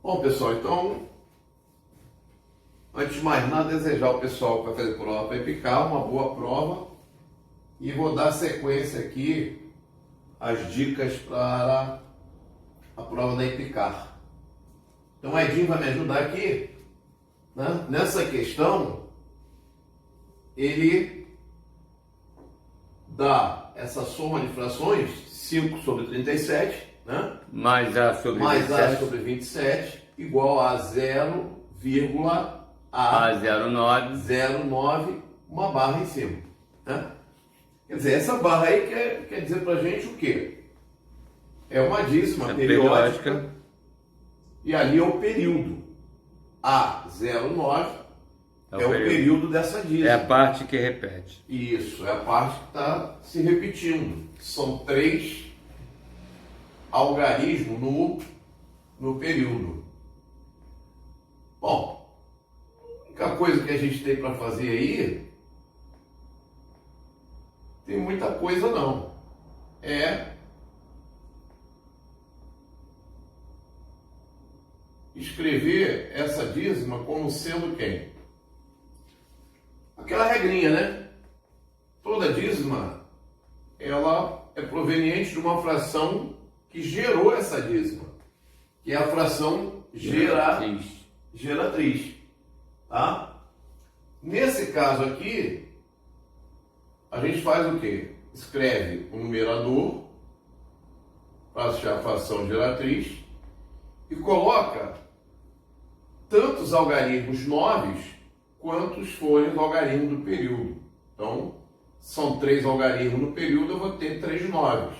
Bom, pessoal, então, antes de mais nada, desejar ao pessoal que vai fazer prova para Epicar uma boa prova e vou dar sequência aqui às dicas para a prova da Epicar. Então, o Edinho vai me ajudar aqui, né? Nessa questão. Ele dá essa soma de frações, 5 sobre 37, né? Mais A sobre mais 27. A sobre 27, igual a 0,A A09. uma barra em cima. Né? Quer dizer, essa barra aí quer dizer pra gente o quê? É uma dízima periódica. E ali é o período. A09 é o período dessa dízima. É a parte que repete. Isso, é a parte que está se repetindo. São 3 algarismos no período. Bom, a única coisa que a gente tem para fazer aí, tem muita coisa não. É escrever essa dízima como sendo quem? Aquela regrinha, né? Toda dízima, ela é proveniente de uma fração que gerou essa dízima, que é a fração geratriz. Tá? Nesse caso aqui, a gente faz o quê? Escreve o numerador, faz a fração geratriz e coloca tantos algarismos noves quantos forem os algarismos do período. Então, são 3 algarismos no período, eu vou ter 3 noves.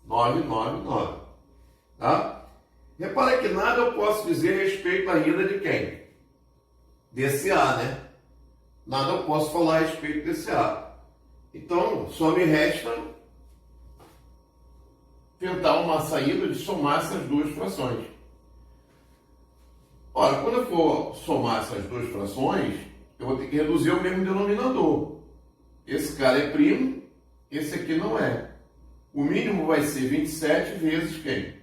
9, 9, 9. Tá? Repara que nada eu posso dizer a respeito ainda de quem? Desse A, né? Nada eu posso falar a respeito desse A. Então, só me resta tentar uma saída de somar essas duas frações. Ora, quando eu for somar essas duas frações, eu vou ter que reduzir o mesmo denominador. Esse cara é primo, esse aqui não é. O mínimo vai ser 27 vezes quem?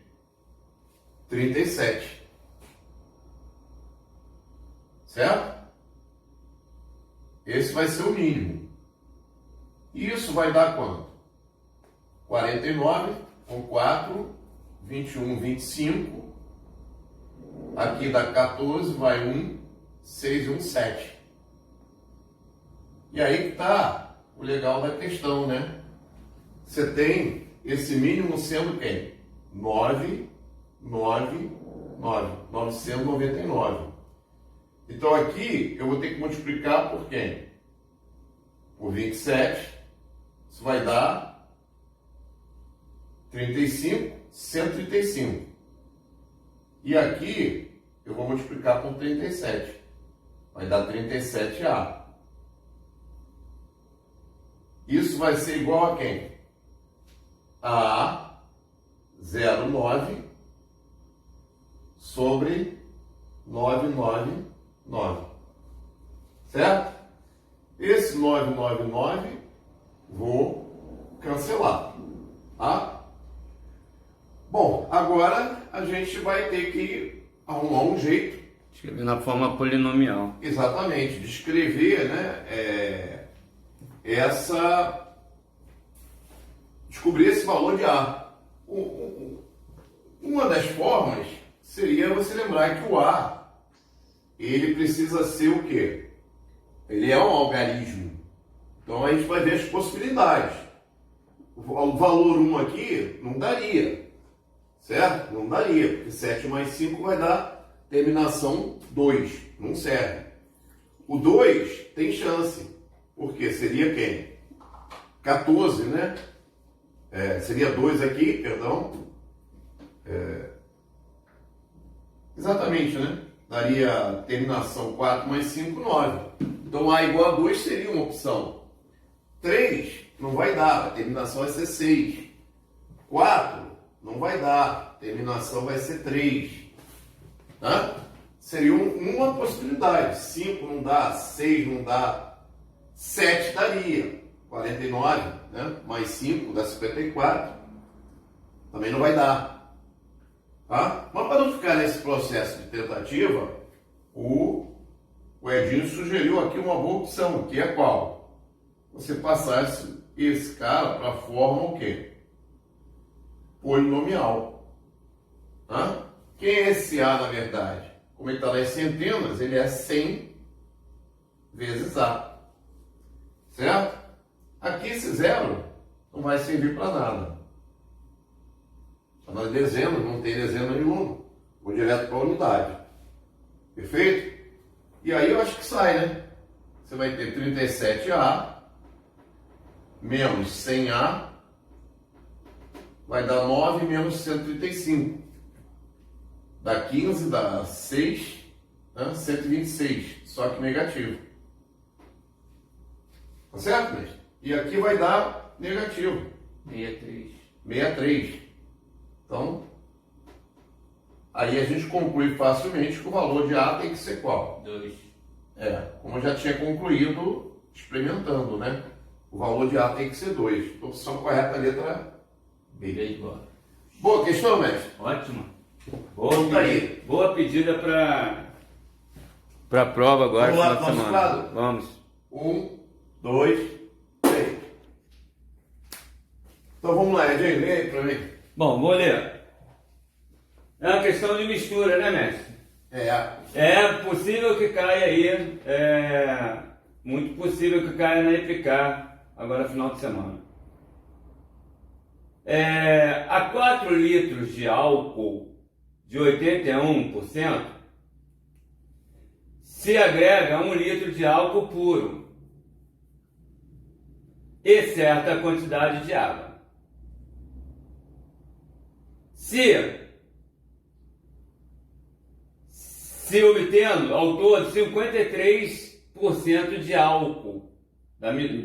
37. Certo? Esse vai ser o mínimo. E isso vai dar quanto? 49 com 4, 21, 25. Aqui dá 14, vai 1, 6 e 1, 7. E aí que está o legal da questão, né? Você tem esse mínimo sendo quem? 9, 9, 9. 999. Então aqui eu vou ter que multiplicar por quem? Por 27. Isso vai dar 35, 135. E aqui eu vou multiplicar por 37. Vai dar 37A. Isso vai ser igual a quem? A 09 sobre 999. Certo? Esse 999 vou cancelar. Tá? Bom, agora a gente vai ter que arrumar um jeito. Escrever na forma polinomial. Exatamente, de escrever, né? Descobrir esse valor de A. Uma das formas seria você lembrar que o A, ele precisa ser o quê? Ele é um algarismo. Então a gente vai ver as possibilidades. O valor 1 aqui não daria, certo? Não daria, porque 7 mais 5 vai dar terminação 2, não serve. O 2 tem chance, porque seria quem? 14, né? Seria 2 aqui, perdão. Exatamente, né? Daria terminação 4 mais 5, 9. Então A igual a 2 seria uma opção. 3 não vai dar, a terminação vai ser 6. 4 não vai dar, a terminação vai ser 3. Tá? Seria uma possibilidade. 5 não dá, 6 não dá, 7 daria. 49, né? Mais 5 dá 54. Também não vai dar. Tá? Mas para não ficar nesse processo de tentativa, o Edinho sugeriu aqui uma boa opção, que é qual? Você passar esse cara para a forma o quê? Polinomial. Tá? Quem é esse A, na verdade? Como ele está nas centenas, ele é 100 vezes A. Certo? Aqui esse zero não vai servir para nada. Nas dezenas, não tem dezena nenhuma. Vou direto para a unidade. Perfeito? E aí eu acho que sai, né? Você vai ter 37A menos 100A vai dar 9 menos 135. Dá 15, dá 6, né? 126, só que negativo. Tá certo, mestre? E aqui vai dar negativo. 63. 63. Então, aí a gente conclui facilmente que o valor de A tem que ser qual? 2. Como eu já tinha concluído experimentando, né? O valor de A tem que ser 2. Opção correta, letra B. Boa questão, mestre? Ótimo. Tá aí. Boa pedida para a prova agora. Vamos lá, final de nosso semana. quadro? Vamos. 1, 2, 3. Então vamos lá, Edinho, lê aí pra mim. Bom, vou ler. É uma questão de mistura, né, mestre? É possível que caia aí, muito possível que caia na EPK agora final de semana. A 4 litros de álcool de 81%, se agrega 1 litro de álcool puro e certa quantidade de água. Se obtendo ao todo 53% de álcool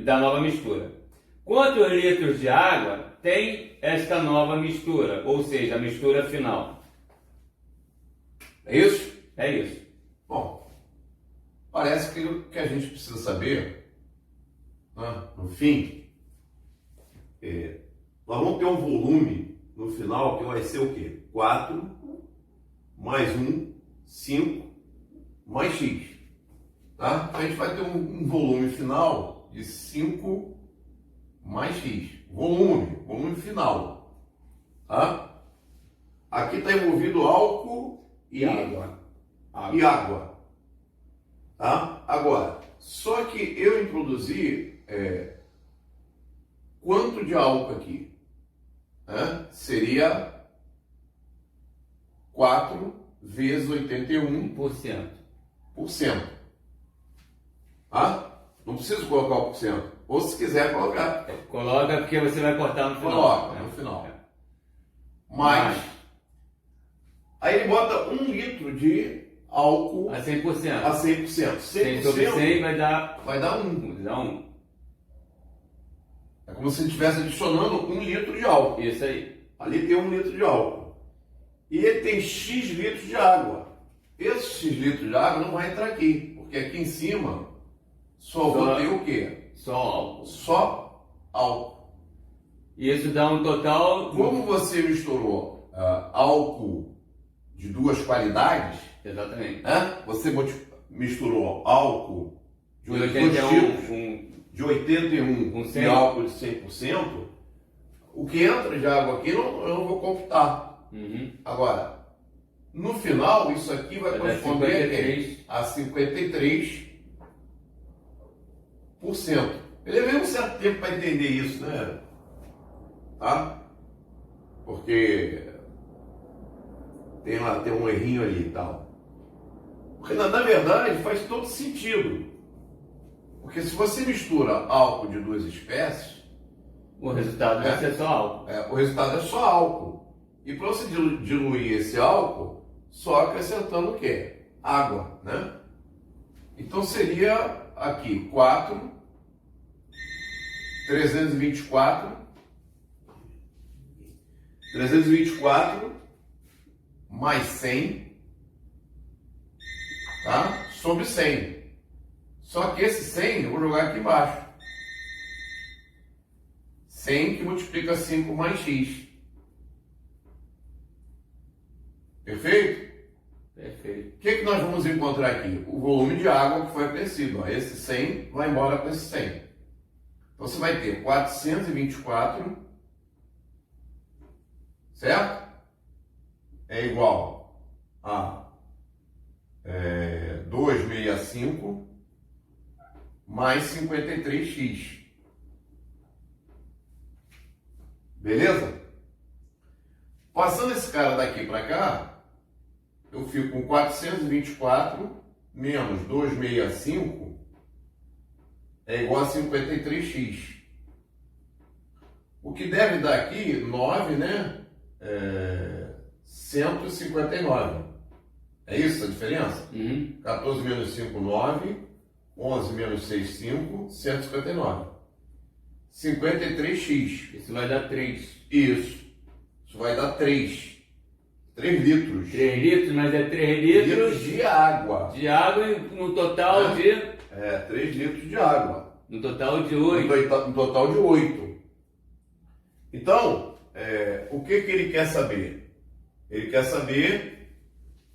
da nova mistura. Quantos litros de água tem esta nova mistura? Ou seja, a mistura final. É isso? É isso. Bom, parece que o que a gente precisa saber, né, no fim, nós vamos ter um volume no final que vai ser o quê? 4 mais 1, 5 mais x. Tá? Então a gente vai ter um volume final de 5 mais x. Volume final. Tá? Aqui está envolvido álcool e água. Tá? Agora, só que eu introduzi quanto de álcool aqui? Seria 4 vezes 81%. Tá? Não preciso colocar o porcento. Ou se quiser colocar. Coloca porque você vai cortar no final. Coloca no final. Mas, aí ele bota 1 litro de álcool a 100%. A 100%. 100 sobre 100 vai dar 1. Vai dar 1. É como se ele estivesse adicionando 1 litro de álcool. Isso aí. Ali tem 1 litro de álcool. E ele tem X litros de água. Esse X litros de água não vai entrar aqui, porque aqui em cima só vou ter o quê? Só álcool. Só álcool. E isso dá um total... Como você misturou álcool de duas qualidades, exatamente, você misturou álcool de 81 de 81 com 100. E álcool de 100%, o que entra de água aqui eu não vou computar. Agora, no final, isso aqui vai corresponder a 53%. Ele levou um certo tempo para entender isso, né? Tá? Porque tem um errinho ali e tal. Porque na verdade faz todo sentido. Porque se você mistura álcool de duas espécies, o resultado vai ser só álcool. O resultado é só álcool. E para você diluir esse álcool, só acrescentando o quê? Água, né? Então seria aqui 4, 324 mais 100, tá? Sobre 100. Só que esse 100 eu vou jogar aqui embaixo. 100 que multiplica 5 mais x. Perfeito? Perfeito. O que nós vamos encontrar aqui? O volume de água que foi acrescido. Ó. Esse 100 vai embora com esse 100. Então você vai ter 424, certo? É igual a 265 mais 53x. Beleza? Passando esse cara daqui para cá, eu fico com 424 menos 265 é igual a 53x. O que deve dar aqui, 9, né? 159. É isso a diferença? 14 menos 5, 9. 11 menos 6, 5. 159. 53x. Isso vai dar 3. Isso. Isso vai dar 3. 3 litros. 3 litros, mas é 3 litros de água. De água no total de... 3 litros de água. No total de 8. No total de 8. Então, o que ele quer saber? Ele quer saber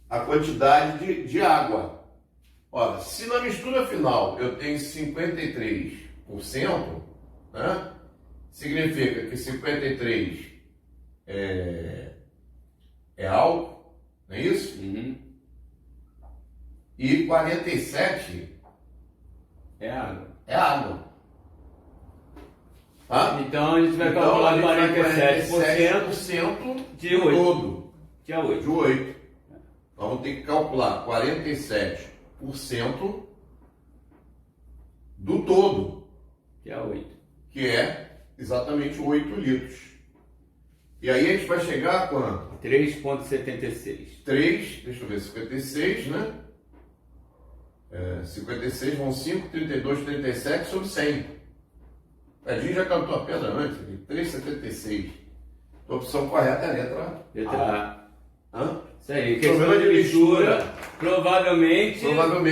a quantidade de água. Olha, se na mistura final eu tenho 53%, né? Significa que 53 é álcool, não é isso? E 47 é água. É água. Tá? Então a gente vai calcular 47% de 8. Todo. De 8. De 8. Então vamos ter que calcular 47% do todo. Que é 8. Que é exatamente 8 litros. E aí a gente vai chegar a quanto? 3,76. 3, deixa eu ver, 56, né? 56 vão 5, 32, 37 sobre 100. Edinho já cantou a pedra antes, 3,76. A opção correta é a letra A. Hã? Isso aí, questão de mistura, provavelmente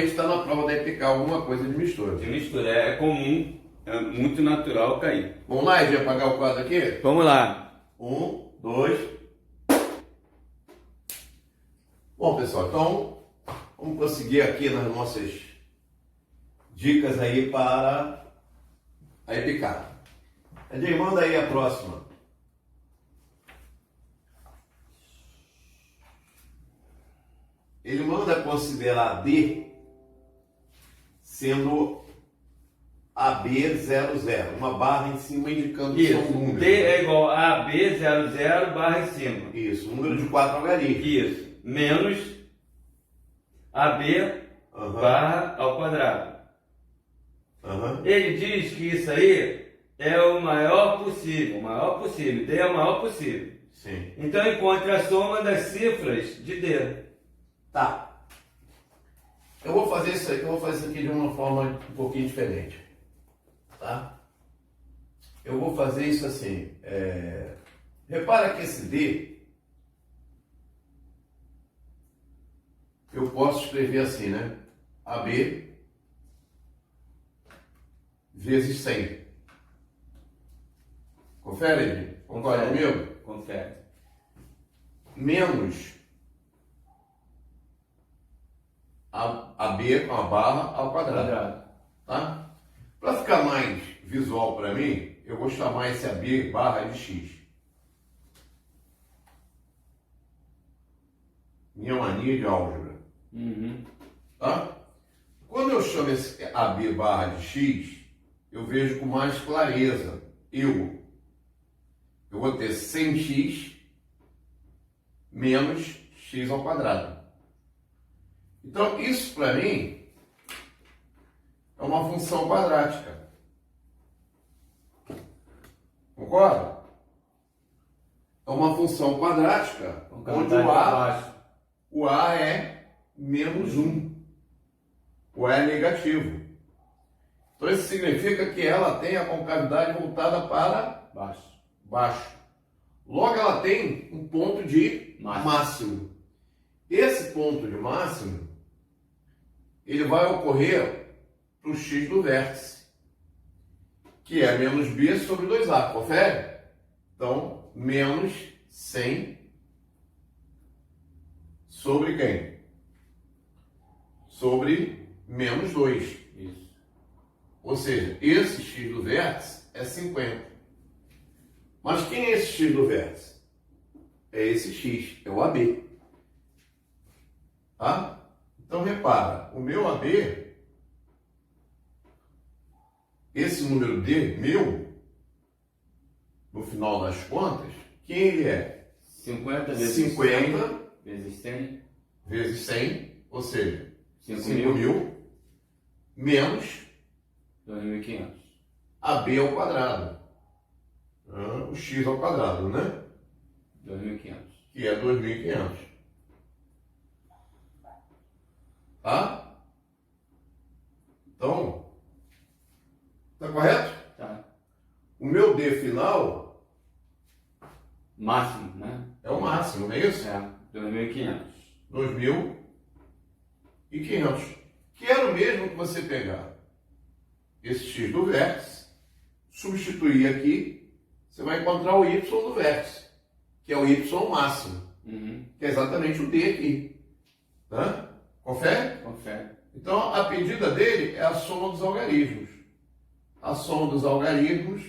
está na prova da EPK alguma coisa de mistura. De mistura, é comum, é muito natural cair. Vamos lá, Edinho, apagar o quadro aqui? Vamos lá. 1, 2. Bom, pessoal, então vamos prosseguir aqui nas nossas dicas aí para a EPK. Edinho, manda aí a próxima. Ele manda considerar D sendo AB00, uma barra em cima indicando que são números. D é igual a AB00 barra em cima. Isso, número de 4 algarismos. Isso, menos AB barra ao quadrado. Ele diz que isso aí é o maior possível, D é o maior possível. Sim. Então encontre a soma das cifras de D. Tá. Eu vou fazer isso aqui de uma forma um pouquinho diferente. Tá? Eu vou fazer isso assim. Repara que esse D eu posso escrever assim, né? AB vezes 100. Confere, Edinho? Concorda comigo? Confere. Menos a B com a barra ao quadrado. Tá? Para ficar mais visual para mim, eu vou chamar esse AB barra de X. Minha mania de álgebra. Tá? Quando eu chamo esse AB barra de X, eu vejo com mais clareza. Eu vou ter 100x menos x ao quadrado. Então, isso para mim é uma função quadrática. Concorda? É uma função quadrática onde o A é menos 1. O A é negativo. Então, isso significa que ela tem a concavidade voltada para baixo. Logo, ela tem um ponto de máximo. Esse ponto de máximo, ele vai ocorrer para o x do vértice, que é menos b sobre 2a. Confere? Então, menos 100 sobre quem? Sobre menos 2. Isso. Ou seja, esse x do vértice é 50. Mas quem é esse x do vértice? É esse x, é o AB. Tá? Então repara, o meu AB, esse número D, meu, no final das contas, quem ele é? 50 vezes 50 vezes 100 vezes 100, ou seja, 5.000 5.000 menos 2.500. AB ao quadrado. O x ao quadrado, né? 2.500. Que é 2.500. Tá? Então, tá correto? Tá. O meu D final Máximo, né? é o máximo, não é isso? É, 2.500. 2.500. Que era o mesmo que você pegar esse x do vértice, substituir aqui, você vai encontrar o y do vértice, que é o y máximo, que é exatamente o D aqui. Tá? Confere? Confere. Então, a pedida dele é a soma dos algarismos. A soma dos algarismos,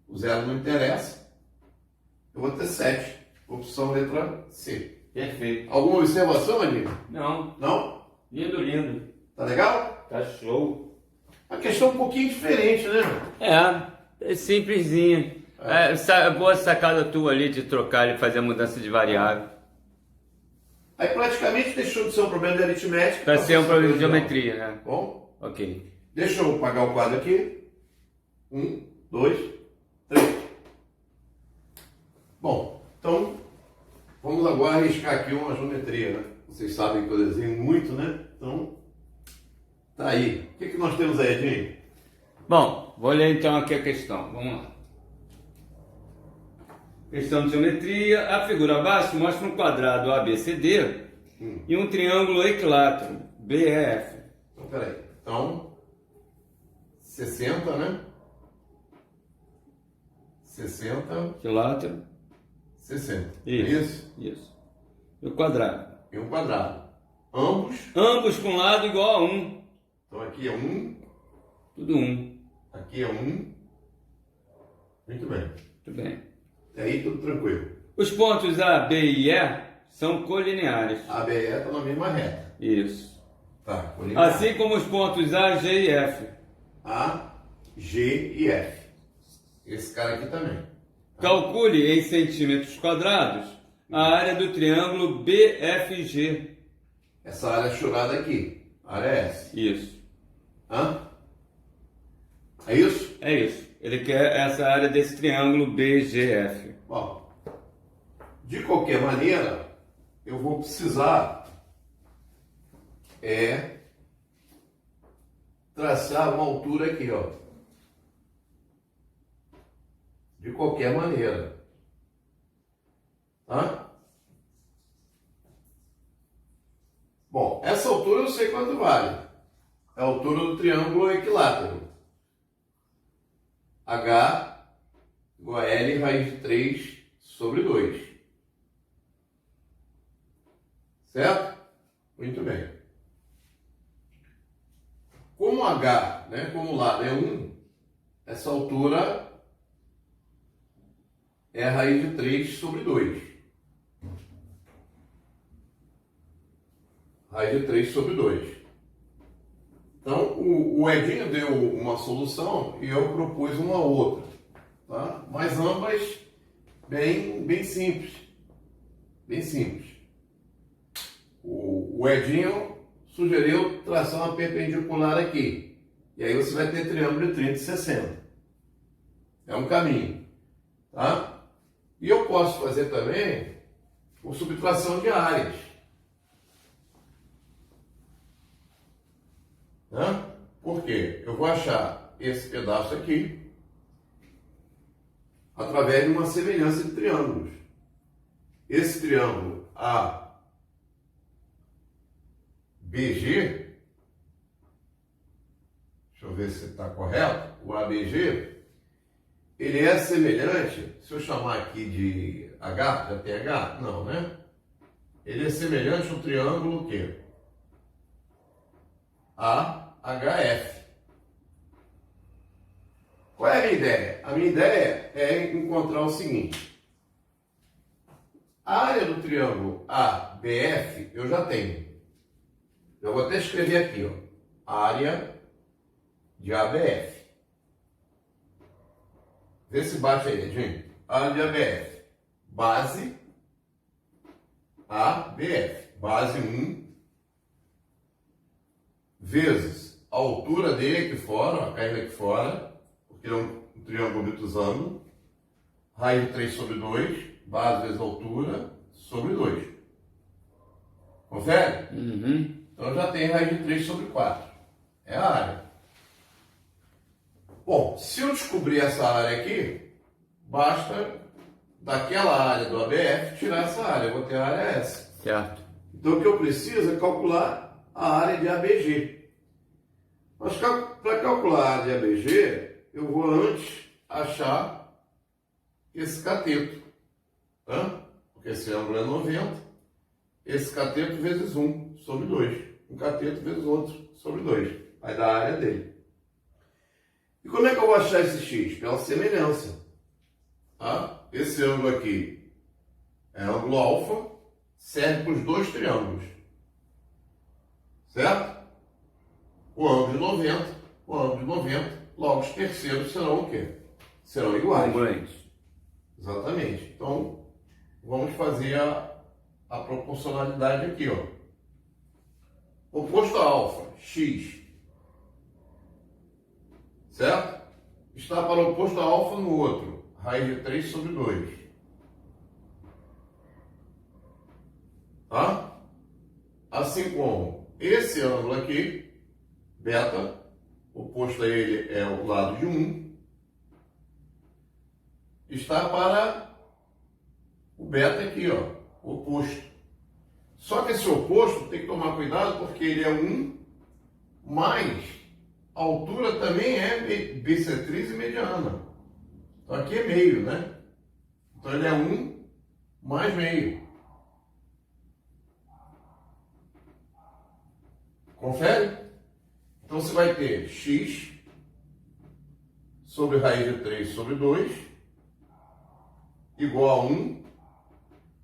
o zero não interessa, eu vou ter 7. Opção letra C. Perfeito. Alguma observação, Aninha? Não. Não? Lindo, lindo. Tá legal? Tá show. A questão é um pouquinho diferente, né? É simplesinha. Boa sacada tua ali de trocar e fazer a mudança de variável. Aí praticamente deixou de ser um problema de aritmética. Para ser um problema de geometria. geometria, né? Bom, Ok. deixa eu apagar o quadro aqui. 1, 2, 3. Bom, então vamos agora arriscar aqui uma geometria, né? Vocês sabem que eu desenho muito, né? Então, tá aí. O que nós temos aí, Edinho? Bom, vou ler então aqui a questão. Vamos lá. Questão de geometria. A figura abaixo mostra um quadrado ABCD e um triângulo equilátero BEF. Então, peraí. Então, 60, né? 60. Equilátero. 60. Isso. Isso. E o quadrado. E um quadrado. Ambos. Ambos com lado igual a 1. Então aqui é 1. Tudo 1. Aqui é 1. Muito bem. Muito bem. E aí tudo tranquilo. Os pontos A, B e E são colineares. A, B e E estão na mesma reta. Isso. Tá, colinear. Assim como os pontos A, G e F. A, G e F. Esse cara aqui também. Calcule em centímetros quadrados a área do triângulo BFG. Essa área churada aqui. Área S. Isso. Hã? É isso? É isso. Ele quer essa área desse triângulo BGF. Bom, de qualquer maneira, eu vou precisar traçar uma altura aqui, ó. De qualquer maneira. Tá? Bom, essa altura eu sei quanto vale. É a altura do triângulo equilátero. H igual a L raiz de 3 sobre 2. Certo? Muito bem. Como H, né, como o lado é 1, essa altura é a raiz de 3 sobre 2. Raiz de 3 sobre 2. Então, o Edinho deu uma solução e eu propus uma outra. Tá? Mas ambas bem simples. Bem simples. O Edinho sugeriu traçar uma perpendicular aqui. E aí você vai ter triângulo de 30 e 60. É um caminho. Tá? E eu posso fazer também com subtração de áreas. Tá? Por quê? Eu vou achar esse pedaço aqui através de uma semelhança de triângulos. Esse triângulo ABG, deixa eu ver se está correto, o ABG, ele é semelhante, se eu chamar aqui de H, já tem H? Não, né? ele é semelhante ao triângulo o quê? AHF. Qual é a minha ideia? A minha ideia é encontrar o seguinte. A área do triângulo ABF eu já tenho. Eu vou até escrever aqui, ó. Área de ABF. Vê se bate aí, Edinho. Área de ABF. Base ABF. Base 1 vezes a altura dele aqui fora, ó, caindo aqui fora, porque é um triângulo obtusângulo. Raiz de 3 sobre 2, base vezes altura, sobre 2. Confere? Então já tem raiz de 3 sobre 4. É a área. Bom, se eu descobrir essa área aqui, basta daquela área do ABF tirar essa área. Eu vou ter a área S. Certo. Então o que eu preciso é calcular a área de ABG. Mas para calcular a área de ABG, eu vou antes achar esse cateto. Tá? Porque esse ângulo é 90. Esse cateto vezes 1 sobre 2. Um cateto vezes outro sobre 2. Vai dar a área dele. E como é que eu vou achar esse x? Pela semelhança. Tá? Esse ângulo aqui é ângulo alfa, serve para os dois triângulos. Certo? O ângulo de 90, o ângulo de 90, logo os terceiros serão o quê? Serão iguais. Congruentes. Exatamente. Então, vamos fazer a proporcionalidade aqui, ó. Oposto a alfa, x, certo? Está para o oposto a alfa no outro, raiz de 3 sobre 2. Tá? Assim como esse ângulo aqui, beta, oposto a ele é o lado de 1, está para o beta aqui, ó, oposto. Só que esse oposto tem que tomar cuidado porque ele é 1, mas a altura também é bissetriz e mediana. Então aqui é meio, né? Então ele é 1 mais meio. Confere? Então você vai ter x sobre raiz de 3 sobre 2 igual a 1.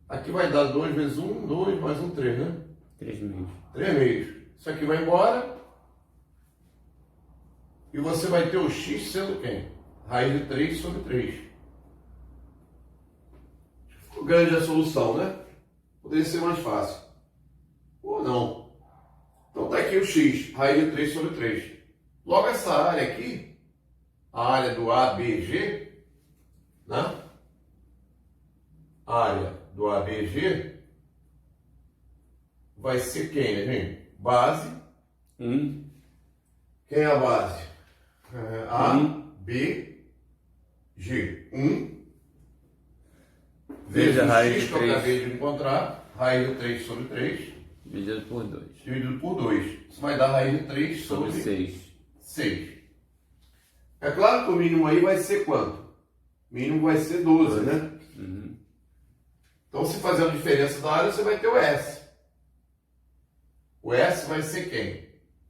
Aqui vai dar 2 vezes 1, 2 mais 1, 3, né? 3 meios. 3 meios. Isso aqui vai embora. E você vai ter o x sendo quem? Raiz de 3 sobre 3. Ficou grande a solução, né? Poderia ser mais fácil. Ou não. Então está aqui o x, raiz de 3 sobre 3. Logo essa área aqui, a área do ABG, né? A área do ABG vai ser quem, né, gente? Base. Quem é a base? ABG. 1 vezes o x que eu acabei de encontrar, raiz de 3 sobre 3. Dividido por 2. Dividido por 2. Isso vai dar raiz de 3 sobre 6. É claro que o mínimo aí vai ser quanto? O mínimo vai ser 12, né? Então, se fazer a diferença da área, você vai ter o S. O S vai ser quem?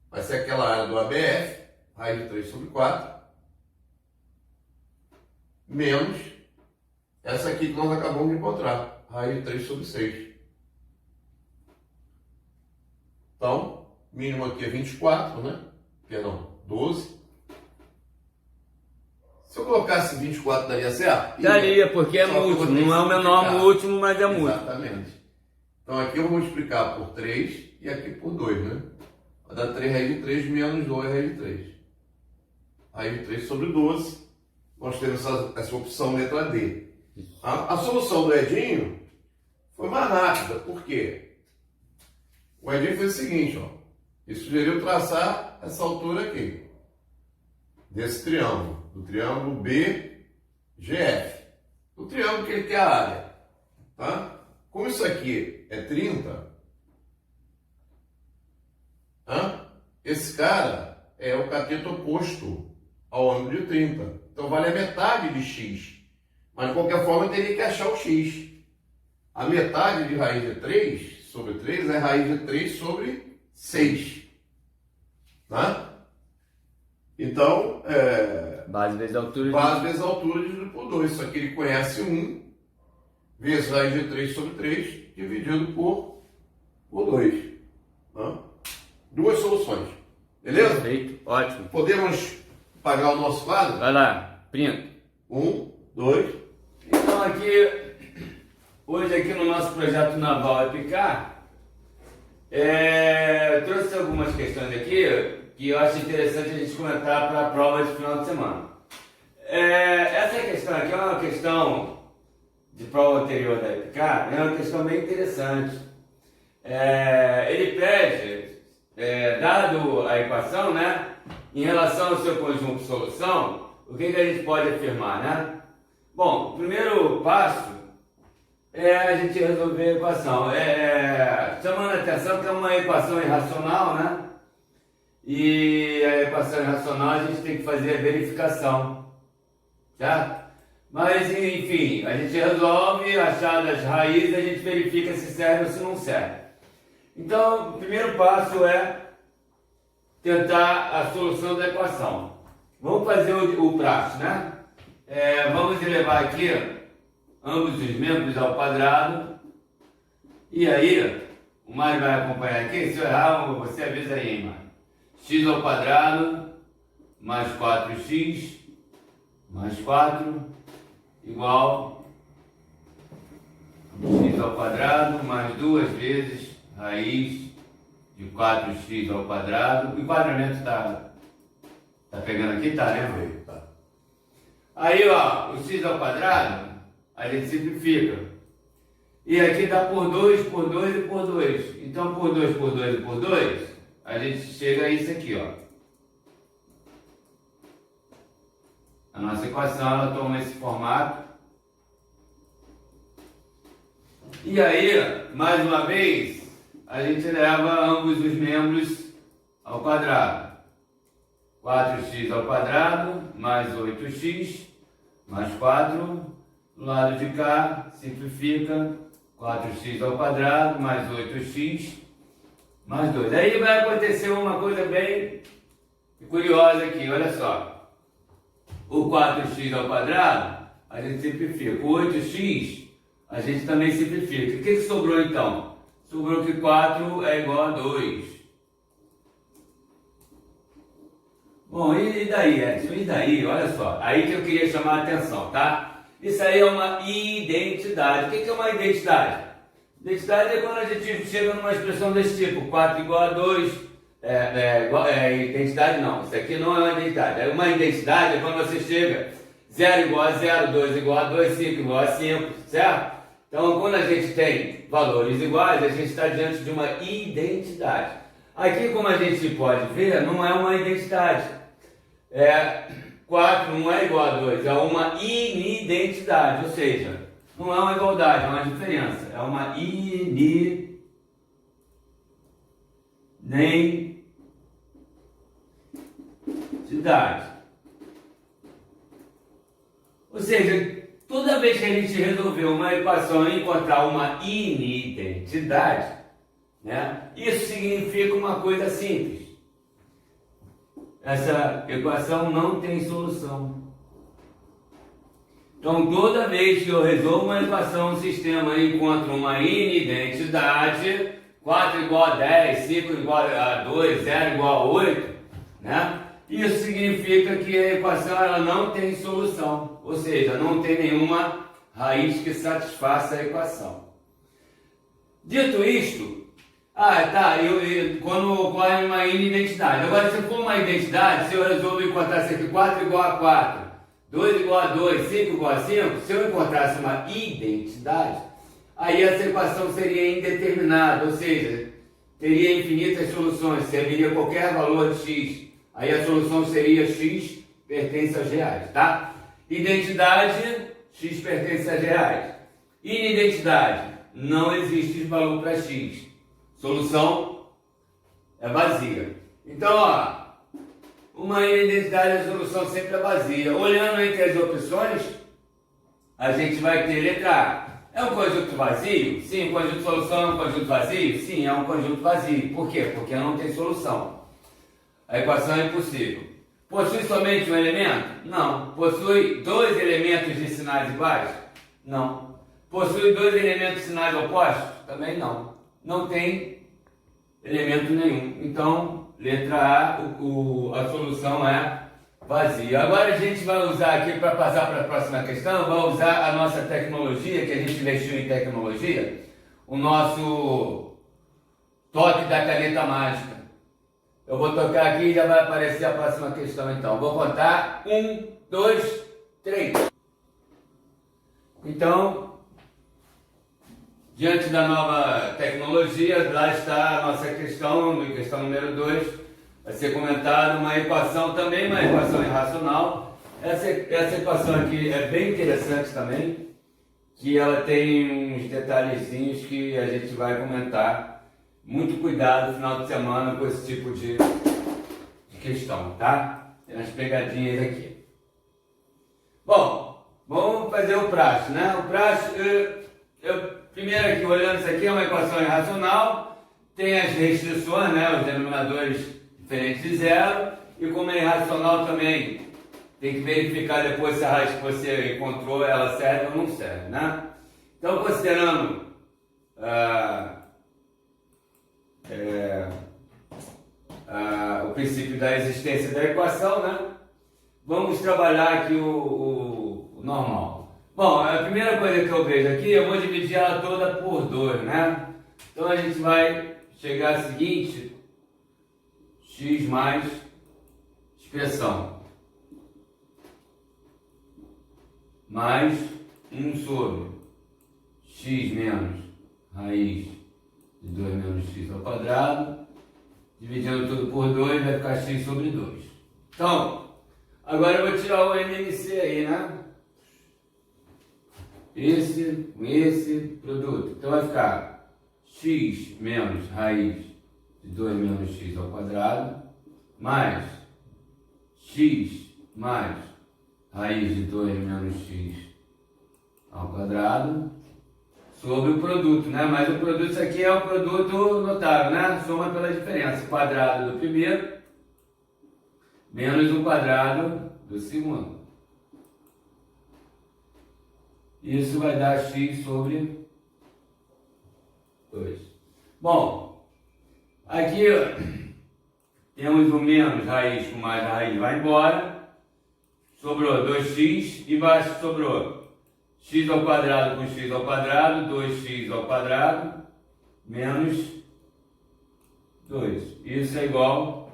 Vai ser aquela área do ABF, raiz de 3 sobre 4, menos essa aqui que nós acabamos de encontrar, raiz de 3 sobre 6. Então, mínimo aqui é 24, né? Perdão, 12. Se eu colocasse 24, daria certo? Daria, porque é múltiplo. Não é o menor múltiplo, mas é múltiplo. Exatamente. Então aqui eu vou multiplicar por 3 e aqui por 2, né? Vai dar 3 raiz de 3 menos 2 raiz de 3. Raiz de 3 sobre 12. Nós temos essa opção letra D. A solução do Edinho foi mais rápida. Por quê? O Edinho fez o seguinte, ó. Ele sugeriu traçar essa altura aqui. Desse triângulo. Do triângulo BGF. Do triângulo que ele quer a área. Tá? Como isso aqui é 30, esse cara é o cateto oposto ao ângulo de 30. Então vale a metade de x. Mas de qualquer forma eu teria que achar o x. A metade de raiz de 3 sobre 3 é raiz de 3 sobre 6. Tá? Então, base vezes altura. Base vezes altura dividido por 2. Só que ele conhece 1 vezes raiz de 3 sobre 3 dividido por 2. Tá? Duas soluções. Beleza? Perfeito, ótimo. Podemos pagar o nosso quadro? Vai lá, printa. 1, 2. Então hoje aqui no nosso projeto naval EPICAR, eu trouxe algumas questões aqui que eu acho interessante a gente comentar para a prova de final de semana. Essa questão aqui é uma questão de prova anterior da EPICAR, é uma questão bem interessante. Ele pede, dado a equação, né, em relação ao seu conjunto de solução, o que a gente pode afirmar, né? Bom, o primeiro passo é a gente resolver a equação. Chamando a atenção que é uma equação irracional, né? E a equação irracional a gente tem que fazer a verificação, certo? Mas, enfim, a gente resolve, achadas as raízes, a gente verifica se serve ou se não serve. Então, o primeiro passo é tentar a solução da equação. Vamos fazer o prático, né? Vamos elevar aqui ambos os membros ao quadrado. E aí, o Mário vai acompanhar aqui. Se eu errar, você avisa aí, Mário. X ao quadrado mais 4x mais 4 igual x ao quadrado mais 2 vezes raiz de 4x ao quadrado. O enquadramento tá pegando aqui? Tá, né? Tá. Aí, ó, o x ao quadrado, a gente simplifica. E aqui dá por 2, por 2 e por 2. Então, por 2, por 2 e por 2, a gente chega a isso aqui, ó. A nossa equação, ela toma esse formato. E aí, mais uma vez, a gente leva ambos os membros ao quadrado. 4x ao quadrado mais 8x mais 4. Do lado de cá, simplifica. 4x ao quadrado mais 8x mais 2. Aí vai acontecer uma coisa bem curiosa aqui, olha só. O 4x ao quadrado, a gente simplifica. O 8x, a gente também simplifica. O que sobrou então? Sobrou que 4 é igual a 2. Bom, e daí, Edson? E daí? Olha só. Aí que eu queria chamar a atenção, tá? Isso aí é uma identidade. O que é uma identidade? Identidade é quando a gente chega numa expressão desse tipo. 4 igual a 2. Identidade não. Isso aqui não é uma identidade. Uma identidade é quando você chega 0 igual a 0, 2 igual a 2, 5 igual a 5, certo? Então, quando a gente tem valores iguais, a gente está diante de uma identidade. Aqui, como a gente pode ver, não é uma identidade. 4 não é igual a 2, é uma inidentidade, ou seja, não é uma igualdade, é uma diferença. É uma inidentidade. Ou seja, toda vez que a gente resolver uma equação e encontrar uma inidentidade, né, isso significa uma coisa simples. Essa equação não tem solução. Então, toda vez que eu resolvo uma equação, um sistema encontra uma inidentidade, 4 igual a 10, 5 igual a 2, 0 igual a 8, né? Isso significa que a equação ela não tem solução, ou seja, não tem nenhuma raiz que satisfaça a equação. Dito isto, quando ocorre uma inidentidade. Agora, se for uma identidade, se eu resolvo encontrar isso aqui, 4 igual a 4, 2 igual a 2, 5 igual a 5, se eu encontrasse uma identidade, aí essa equação seria indeterminada, ou seja, teria infinitas soluções, serviria qualquer valor de x. Aí a solução seria x pertence aos reais, tá? Identidade, x pertence aos reais. Inidentidade, não existe valor para x. Solução é vazia. Então, ó, uma inidentidade, a solução sempre é vazia. Olhando entre as opções, a gente vai ter letra A, É um conjunto vazio? Sim. Um conjunto de solução é um conjunto vazio? Sim, é um conjunto vazio. Por quê? Porque não tem solução. A equação é impossível. Possui somente um elemento? Não. Possui dois elementos de sinais iguais? Não. Possui dois elementos de sinais opostos? Também não. Não tem elemento nenhum. Então, letra A, a solução é vazia. Agora a gente vai usar aqui, para passar para a próxima questão, vai usar a nossa tecnologia, que a gente investiu em tecnologia, o nosso toque da caneta mágica. Eu vou tocar aqui e já vai aparecer a próxima questão então. Vou contar 1, 2, 3. Então, diante da nova tecnologia, lá está a nossa questão número 2. Vai ser comentada uma equação também, uma equação irracional. Essa equação aqui é bem interessante também, que ela tem uns detalhezinhos que a gente vai comentar. Muito cuidado no final de semana com esse tipo de questão, tá? Tem umas pegadinhas aqui. Bom, vamos fazer o praxe, né? O praxe, primeiro aqui, olhando isso aqui, é uma equação irracional, tem as restrições, né? Os denominadores diferentes de zero, e como é irracional também, tem que verificar depois se a raiz que você encontrou, ela serve ou não serve, né? Então, considerando o princípio da existência da equação, né? Vamos trabalhar aqui o normal. Bom, a primeira coisa que eu vejo aqui, eu vou dividir ela toda por 2, né? Então a gente vai chegar ao seguinte: x mais expressão mais 1 sobre x menos raiz de 2 menos x ao quadrado, dividindo tudo por 2, vai ficar x sobre 2. Então, agora eu vou tirar o MMC aí, né? Esse produto. Então vai ficar x menos raiz de 2 menos x ao quadrado, mais x mais raiz de 2 menos x ao quadrado, sobre o produto, né? Mas o produto, isso aqui é o produto notável, né? Soma pela diferença. O quadrado do primeiro menos o quadrado do segundo. Isso vai dar x sobre 2. Bom, aqui temos o menos raiz com mais raiz, vai embora. Sobrou 2x, embaixo sobrou x ao quadrado com x ao quadrado, 2x ao quadrado, menos 2. Isso é igual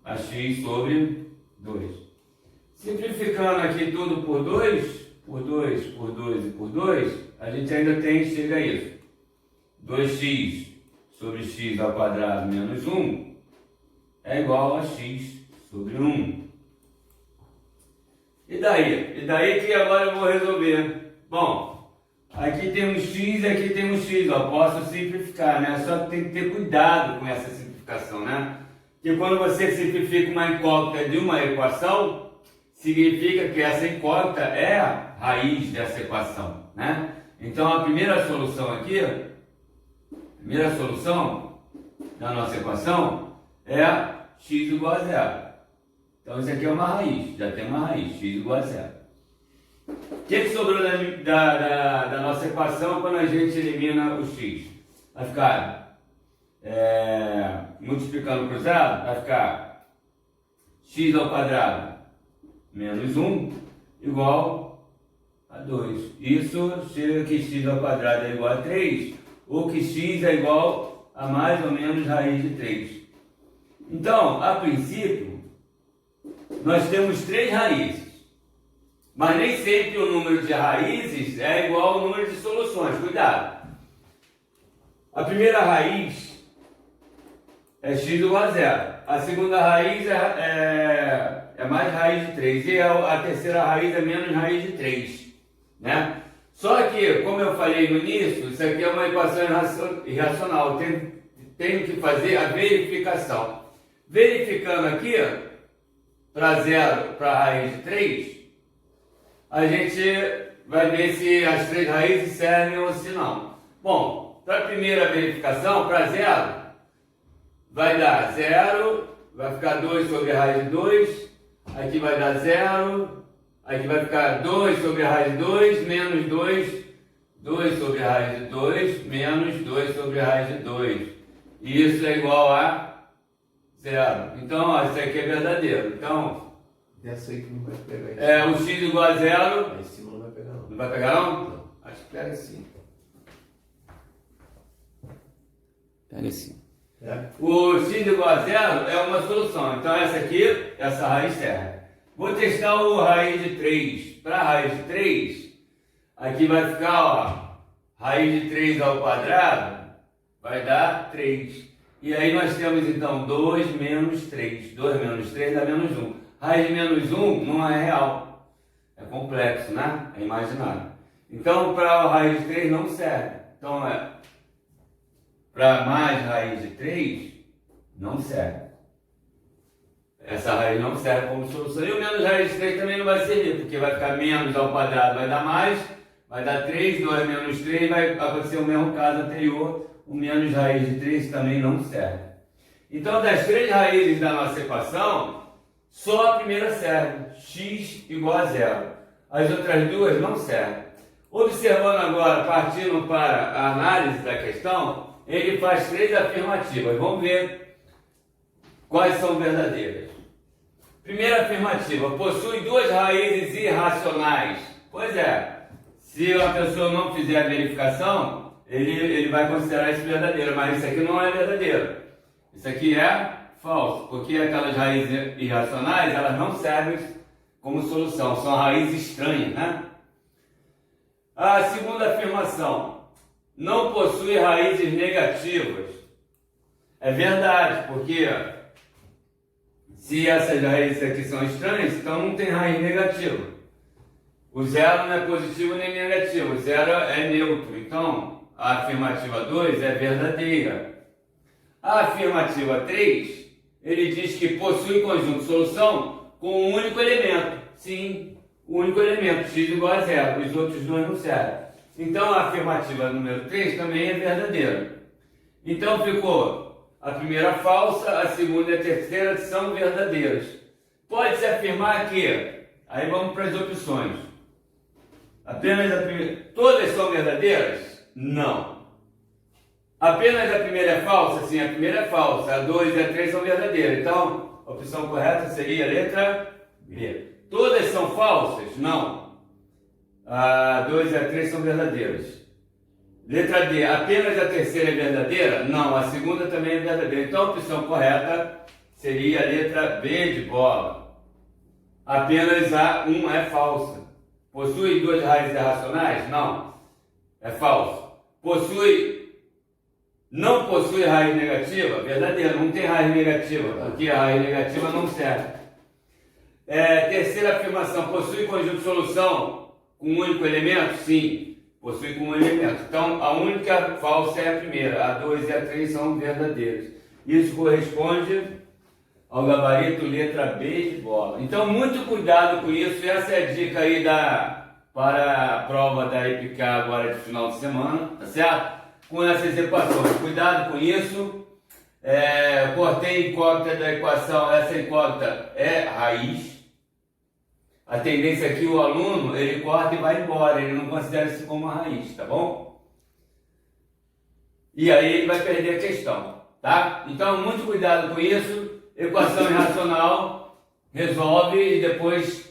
a x sobre 2. Simplificando aqui tudo por 2, por 2, por 2 e por 2, a gente ainda chega a isso. 2x sobre x ao quadrado menos 1 é igual a x sobre 1. E daí? E daí que agora eu vou resolver. Bom, aqui tem um x e aqui tem um x, ó. Posso simplificar, né? Só que tem que ter cuidado com essa simplificação, né? Porque quando você simplifica uma incógnita de uma equação, significa que essa incógnita é a raiz dessa equação, né? Então a primeira solução aqui, a primeira solução da nossa equação é x igual a 0. Então isso aqui é uma raiz, já tem uma raiz, x igual a 0. O que sobrou da nossa equação quando a gente elimina o x? Vai ficar, multiplicando por 0, vai ficar x ao quadrado menos 1 igual a 2. Isso chega que x ao quadrado é igual a 3, ou que x é igual a mais ou menos raiz de 3. Então, a princípio, nós temos 3 raízes, mas nem sempre o número de raízes é igual ao número de soluções. Cuidado! A primeira raiz é x igual a 0. A segunda raiz é mais raiz de 3. E a terceira raiz é menos raiz de 3. Né? Só que, como eu falei no início, isso aqui é uma equação irracional. Tenho que fazer a verificação. Verificando aqui, para 0, para a raiz de 3, a gente vai ver se as três raízes servem ou se não. Bom, para a primeira verificação, para zero, vai dar zero, vai ficar 2 sobre a raiz de 2, aqui vai dar zero, aqui vai ficar 2 sobre a raiz de 2, menos 2, 2 sobre a raiz de 2, menos 2 sobre a raiz de 2. E isso é igual a zero. Então, ó, isso aqui é verdadeiro. Então, essa aí que não vai pegar. o x igual a zero. Aí em cima não vai pegar não. Não vai pegar não? Não. Acho que pega sim. Pega sim. É. O x igual a zero é uma solução. Então essa aqui, essa raiz serve. Vou testar o raiz de 3. Para a raiz de 3, aqui vai ficar, ó, raiz de 3 ao quadrado vai dar 3. E aí nós temos então 2 menos 3. 2 menos 3 dá menos 1. Raiz de menos 1 não é real. É complexo, né? É imaginário. Então para a raiz de 3 não serve. Então para mais raiz de 3 não serve. Essa raiz não serve como solução. E o menos raiz de 3 também não vai servir, porque vai ficar menos ao quadrado, vai dar mais, vai dar 3, 2 menos 3, vai acontecer o mesmo caso anterior, o menos raiz de 3 também não serve. Então, das três raízes da nossa equação, só a primeira serve, x igual a zero. As outras duas não servem. Observando agora, partindo para a análise da questão, ele faz três afirmativas. Vamos ver quais são verdadeiras. Primeira afirmativa, possui duas raízes irracionais. Pois é, se a pessoa não fizer a verificação, ele vai considerar isso verdadeiro, mas isso aqui não é verdadeiro. Isso aqui é falso, porque aquelas raízes irracionais, elas não servem como solução, são raízes estranhas, né? A segunda afirmação, não possui raízes negativas. É verdade, porque se essas raízes aqui são estranhas, então não tem raiz negativa. O zero não é positivo nem negativo, o zero é neutro. Então, a afirmativa 2 é verdadeira. A afirmativa 3, ele diz que possui conjunto de solução com um único elemento. Sim, o único elemento, x igual a zero, os outros dois não servem. Então, a afirmativa número 3 também é verdadeira. Então, ficou a primeira falsa, a segunda e a terceira são verdadeiras. Pode-se afirmar que, aí vamos para as opções. Apenas a primeira, todas são verdadeiras? Não. Apenas a primeira é falsa? Sim, a primeira é falsa. A 2 e a 3 são verdadeiras. Então, a opção correta seria a letra B. Todas são falsas? Não. A 2 e a 3 são verdadeiras. Letra D, apenas a terceira é verdadeira? Não, a segunda também é verdadeira. Então a opção correta seria a letra B de bola. Apenas a 1 é falsa. Possui duas raízes irracionais? Não, é falso. Não possui raiz negativa? Verdadeiro, não tem raiz negativa, porque a raiz negativa não serve. Terceira afirmação, possui conjunto de solução com um único elemento? Sim, possui com um elemento. Então, a única falsa é a primeira, a 2 e a 3 são verdadeiras. Isso corresponde ao gabarito letra B de bola. Então, muito cuidado com isso. Essa é a dica aí para a prova da EPK agora de final de semana, tá certo? Com essas equações. Cuidado com isso. Cortei incógnita da equação, essa incógnita é raiz. A tendência aqui, o aluno, ele corta e vai embora, ele não considera isso como uma raiz, tá bom? E aí ele vai perder a questão, tá? Então, muito cuidado com isso. Equação irracional, resolve e depois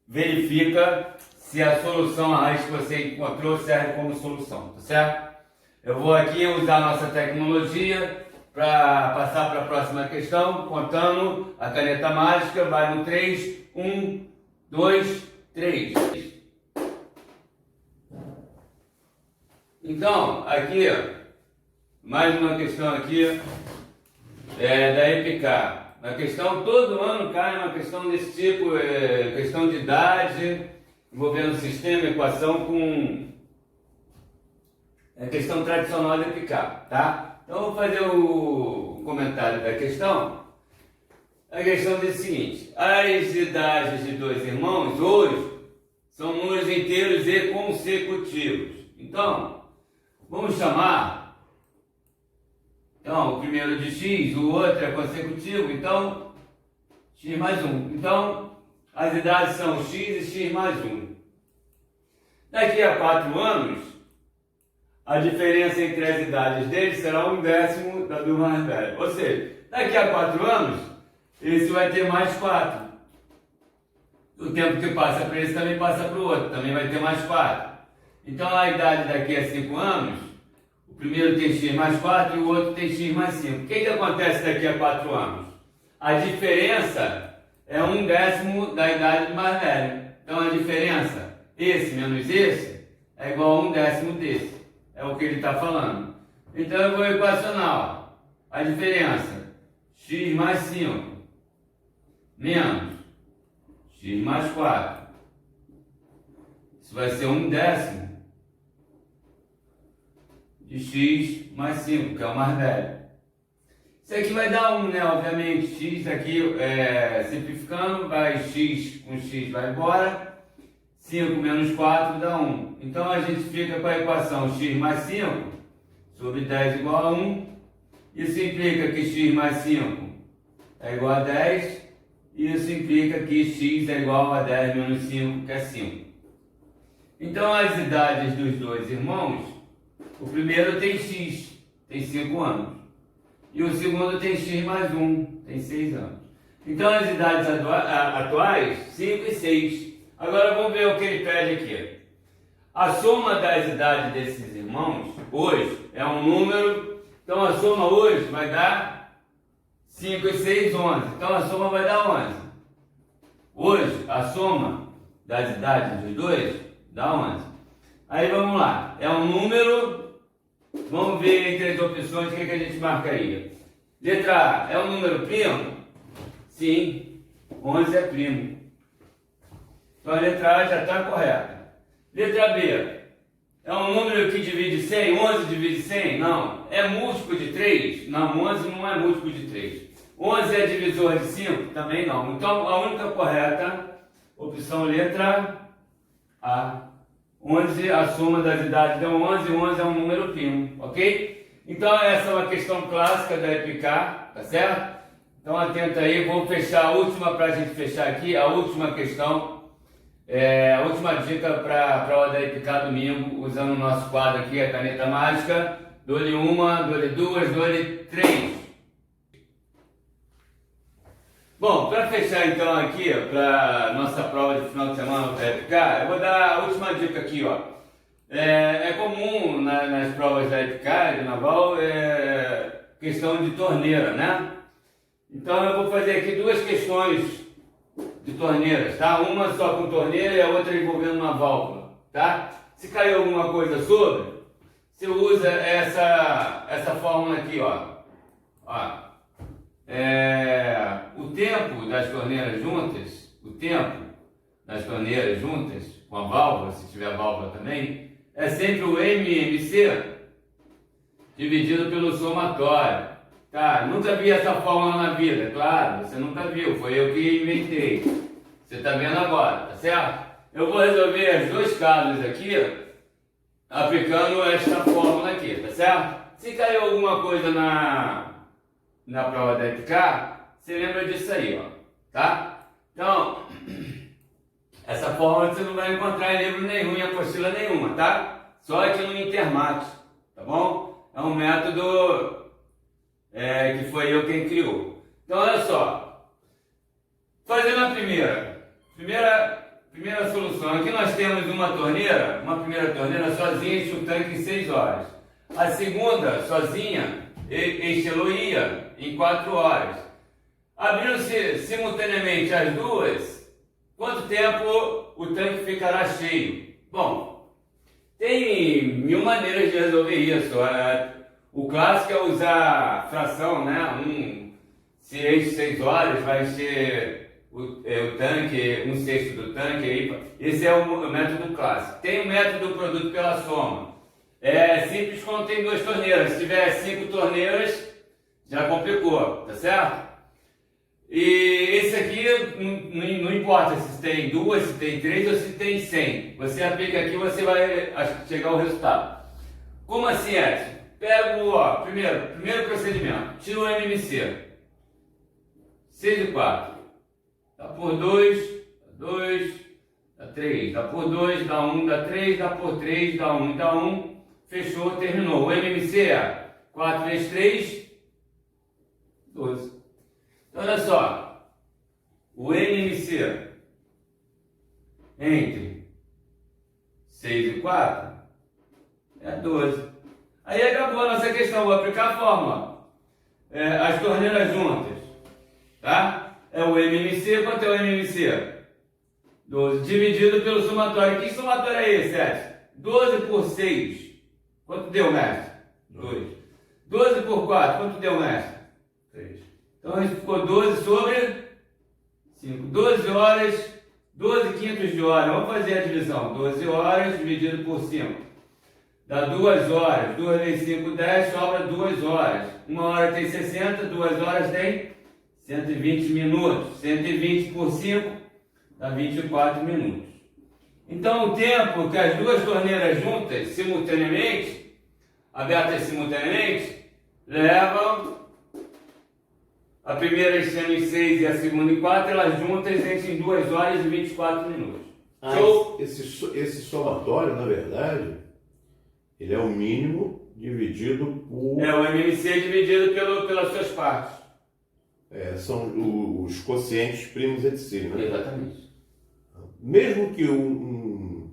verifica se a solução, a raiz que você encontrou, serve como solução, tá certo? Eu vou aqui usar a nossa tecnologia para passar para a próxima questão, contando a caneta mágica, vai no 3, 1, 2, 3. Então, aqui, mais uma questão aqui da EPK. A questão, todo ano cai uma questão desse tipo, questão de idade, envolvendo sistema, equação com questão tradicional da EPK, tá? Então, vou fazer o comentário da questão. A questão diz o seguinte: as idades de dois irmãos hoje são números inteiros e consecutivos. Então, vamos chamar, então, o primeiro de x, o outro é consecutivo, então, x mais 1. Então, as idades são x e x mais 1. Daqui a 4 anos, a diferença entre as idades deles será 1/10 da do mais velho. Ou seja, daqui a 4 anos, esse vai ter mais 4. O tempo que passa para esse também passa para o outro, também vai ter mais 4. Então a idade daqui a 5 anos, o primeiro tem x mais 4 e o outro tem x mais 5. O que acontece daqui a 4 anos? A diferença é 1/10 da idade do mais velho. Então a diferença, esse menos esse, é igual a 1/10 desse. É o que ele está falando. Então eu vou equacionar, ó, a diferença, x mais 5 menos x mais 4. Isso vai ser 1/10 de x mais 5, que é o mais velho. Isso aqui vai dar 1, né? Obviamente, x aqui, simplificando, vai x com x vai embora. 5 menos 4 dá 1. Então a gente fica com a equação x mais 5 sobre 10 igual a 1. Isso implica que x mais 5 é igual a 10. Isso implica que x é igual a 10 menos 5, que é 5. Então as idades dos dois irmãos, o primeiro tem x, tem 5 anos. E o segundo tem x mais 1, tem 6 anos. Então as idades atuais, 5 e 6. Agora vamos ver o que ele pede aqui. A soma das idades desses irmãos, hoje, é um número. Então a soma hoje vai dar 5 e 6, 11. Então a soma vai dar 11. Hoje, a soma das idades dos dois dá 11. Aí vamos lá. É um número. Vamos ver entre as opções o que a gente marcaria. Letra A, é um número primo? Sim, 11 é primo. Então a letra A já está correta. Letra B, é um número que divide 100? 11 divide 100? Não. É múltiplo de 3? Não, 11 não é múltiplo de 3. 11 é divisor de 5? Também não. Então a única correta, opção letra A. 11, a soma das idades deu 11, 11 é um número primo, ok? Então essa é uma questão clássica da EPICAR, tá certo? Então atenta aí, vou fechar a última para a gente fechar aqui, a última questão, a última dica para a prova da EPICAR domingo, usando o nosso quadro aqui, a caneta mágica. Dou-lhe uma, dou-lhe duas, dou-lhe 3. Bom, para fechar então aqui, para nossa prova de final de semana da EPICAR, eu vou dar a última dica aqui, ó. É comum nas provas da EPICAR e do Naval, questão de torneira, né? Então eu vou fazer aqui duas questões de torneiras, tá? Uma só com torneira e a outra envolvendo uma válvula, tá? Se cair alguma coisa sobre, você usa essa fórmula aqui, ó. O tempo das torneiras juntas, com a válvula, se tiver válvula também, é sempre o MMC dividido pelo somatório. Tá, nunca vi essa fórmula na vida, claro, você nunca viu, foi eu que inventei. Você está vendo agora, tá certo? Eu vou resolver os dois casos aqui, aplicando esta fórmula aqui, tá certo? Se caiu alguma coisa na prova da EPICAR, você lembra disso aí, ó, tá? Então, essa fórmula você não vai encontrar em livro nenhum, em apostila nenhuma, tá? Só aqui no Intermate, tá bom? É um método que foi eu quem criou. Então, olha só. Fazendo a primeira solução. Aqui nós temos uma primeira torneira sozinha enche o tanque em 6 horas. A segunda, sozinha, enche em 4 horas. Abrindo-se simultaneamente as duas, quanto tempo o tanque ficará cheio? Bom, tem 1000 maneiras de resolver isso. O clássico é usar fração, né? Se enche 6 horas, vai ser o tanque, 1/6 do tanque. Esse é o método clássico. Tem o método produto pela soma. É simples quando tem 2 torneiras. Se tiver 5 torneiras, já complicou, tá certo? E esse aqui não importa se tem 2, se tem 3 ou se tem 100. Você aplica aqui e você vai chegar ao resultado. Como assim, Edson? Pego, ó, primeiro procedimento. Tiro o MMC. 6 e 4. Dá por 2, dá 2, dá 3. Dá por 2, dá 1, dá 3, dá por 3, dá 1, dá 1. Fechou, terminou. O MMC é 4 vezes 3, 12. Então, olha só. O MMC entre 6 e 4 é 12. Aí acabou a nossa questão. Vou aplicar a fórmula. As torneiras juntas. Tá? É o MMC. Quanto é o MMC? 12. Dividido pelo somatório. Que somatório é esse, Edson? 12 por 6. Quanto deu, mestre? 2. 12 por 4. Quanto deu, mestre? 3. Então, isso ficou 12 sobre 5. 12 horas, 12 quintos de hora. Vamos fazer a divisão. 12 horas dividido por 5. Dá 2 horas. 2 vezes 5, 10. Sobra 2 horas. 1 hora tem 60. 2 horas tem 120 minutos. 120 por 5 dá 24 minutos. Então, o tempo que as duas torneiras juntas, simultaneamente, abertas simultaneamente, levam a primeira sendo em 6 e a segunda em 4, elas juntas enchem 2 horas e 24 minutos. Esse somatório, na verdade, ele é o mínimo dividido por... É o MMC dividido pelas suas partes. São os quocientes primos etc, né? Exatamente. Mesmo que um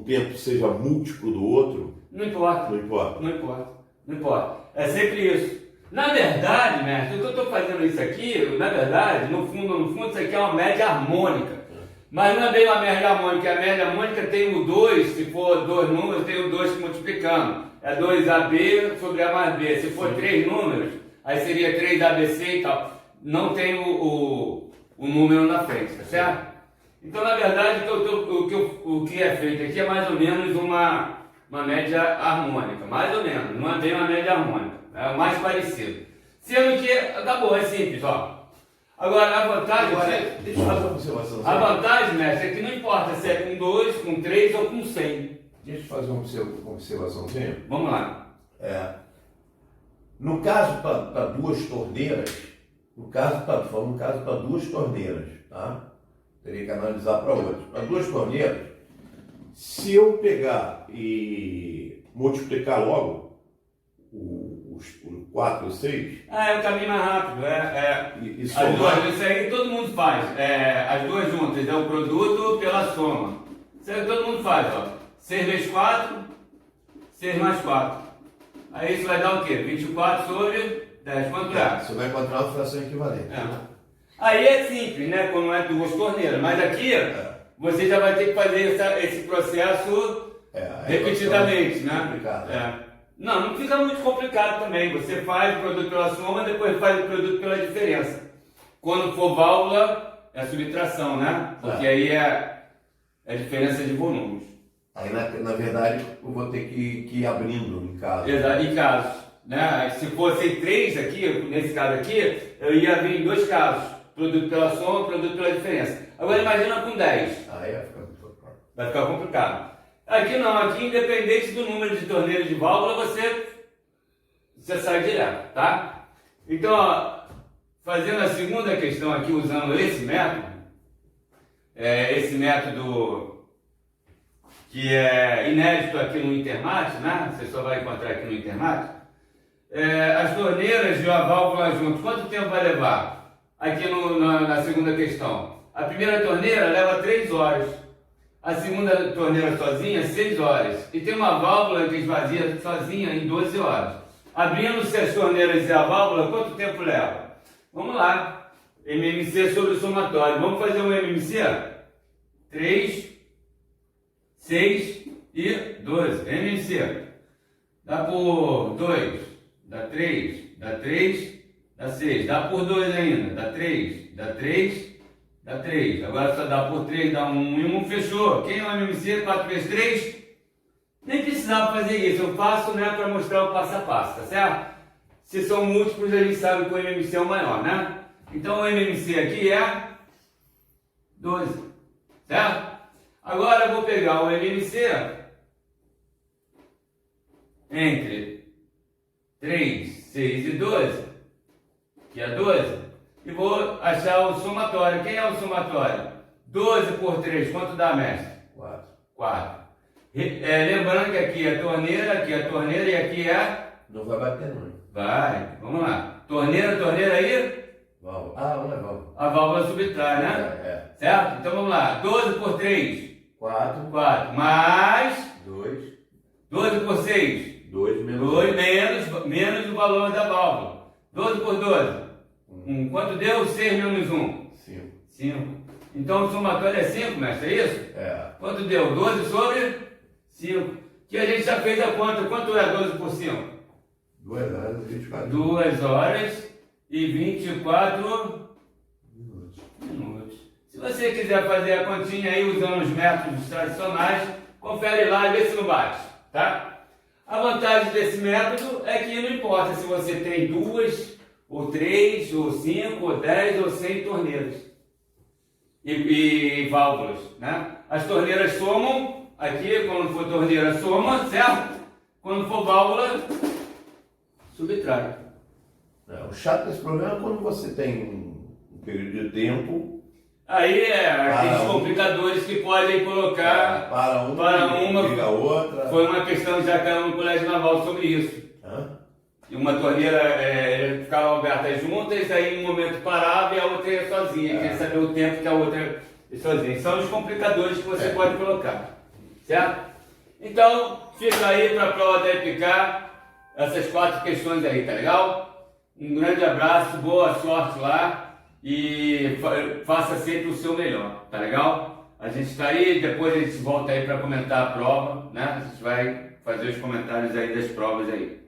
tempo seja múltiplo do outro... Não importa. Não importa. Não importa. Não importa. É sempre isso. Na verdade, mestre, o que eu estou fazendo isso aqui, na verdade, no fundo, isso aqui é uma média harmônica. Mas não é bem uma média harmônica. A média harmônica tem o 2, se for 2 números, tem o 2 multiplicando. É 2AB sobre A mais B. Se for 3 números, aí seria 3ABC e tal. Não tem o número na frente, tá certo? Então, na verdade, o que é feito aqui é mais ou menos uma média harmônica. Mais ou menos. Não é bem uma média harmônica. É o mais parecido. Sendo que, acabou, é simples, ó. Agora, a vantagem... Deixa eu fazer uma observação. A vantagem, mestre, é que não importa se é com 2, com 3 ou com 100. Deixa eu fazer uma observaçãozinha. Vamos lá. No caso para duas torneiras, falando no caso para duas torneiras, tá? Teria que analisar para outras. Para duas torneiras, se eu pegar e multiplicar logo os 4 e 6... É o caminho mais rápido. E somar... Isso aí todo mundo faz. As duas juntas, é o produto pela soma. Isso aí todo mundo faz, ó. 6 vezes 4, 6 mais 4. Aí isso vai dar o quê? 24 sobre 10. Quanto é? Você vai encontrar uma fração equivalente. Aí é simples, né? Quando é duas torneiras. Mas aqui, você já vai ter que fazer esse processo repetidamente, né? Não fica muito complicado também. Você faz o produto pela soma, depois faz o produto pela diferença. Quando for válvula, é subtração, né? Porque aí é diferença de volumes. Aí, na verdade, eu vou ter que ir abrindo em casos. Exato, em casos. Né? Se fosse 3 aqui, nesse caso aqui, eu ia abrir em 2 casos. Produto pela soma, produto pela diferença. Agora imagina com 10. Vai ficar complicado. Aqui não, aqui independente do número de torneiras de válvula, você sai direto, tá? Então, ó, fazendo a segunda questão aqui, usando esse método que é inédito aqui no Intermat, né? Você só vai encontrar aqui no Intermat. As torneiras e a válvula juntos, quanto tempo vai levar? Aqui na segunda questão. A primeira torneira leva 3 horas. A segunda torneira sozinha, 6 horas. E tem uma válvula que esvazia sozinha em 12 horas. Abrindo-se as torneiras e a válvula, quanto tempo leva? Vamos lá. MMC sobre o somatório. Vamos fazer um MMC? 3, 6 e 12. MMC. Dá por 2, dá 3, dá 3, dá 6. Dá por 2 ainda, dá 3, dá 3, dá 3. Agora só dá por 3, dá 1 e 1, fechou. Quem é o MMC? 4 vezes 3? Nem precisava fazer isso. Eu faço, né, para mostrar o passo a passo, tá certo? Se são múltiplos, a gente sabe que o MMC é o maior, né? Então o MMC aqui é 12. Certo? Agora eu vou pegar o MMC entre 3, 6 e 12, que é 12, e vou achar o somatório. Quem é o somatório? 12 por 3, quanto dá, mestre? 4. Lembrando que aqui é torneira e aqui é... Não vai bater não. Vai, vamos lá. Torneira aí? Válvula. Ah, não é válvula. A válvula subtrai, né? Certo? Então vamos lá. 12 por 3. 4. Mais 2. 12 por 6. 2 menos o valor da válvula. 12 por 12. 1. Quanto deu? 6 menos 1. 5. Então o somatório é 5, mestre, é isso? Quanto deu? 12 sobre 5. Que a gente já fez a conta. Quanto é 12 por 5? 2 horas e 24 2 horas e 24 minutos. Se você quiser fazer a continha aí usando os métodos tradicionais, confere lá e vê se não bate, tá? A vantagem desse método é que não importa se você tem 2, ou 3, ou 5, ou 10, ou 100 torneiras e válvulas, né? As torneiras somam, aqui quando for torneira soma, certo? Quando for válvula, subtrai. O chato desse problema é quando você tem um período de tempo. Aí aqueles complicadores que podem colocar para uma liga a outra. Foi uma questão que já caiu no colégio naval sobre isso. E uma torneira ficava aberta juntas, aí em um momento parava e a outra ia sozinha. Queria saber o tempo que a outra ia sozinha. São os complicadores que você pode colocar. Certo? Então, fica aí para a prova da EPICAR essas 4 questões aí, tá legal? Um grande abraço, boa sorte lá e faça sempre o seu melhor, tá legal? A gente está aí, depois a gente volta aí para comentar a prova, né? A gente vai fazer os comentários aí das provas aí.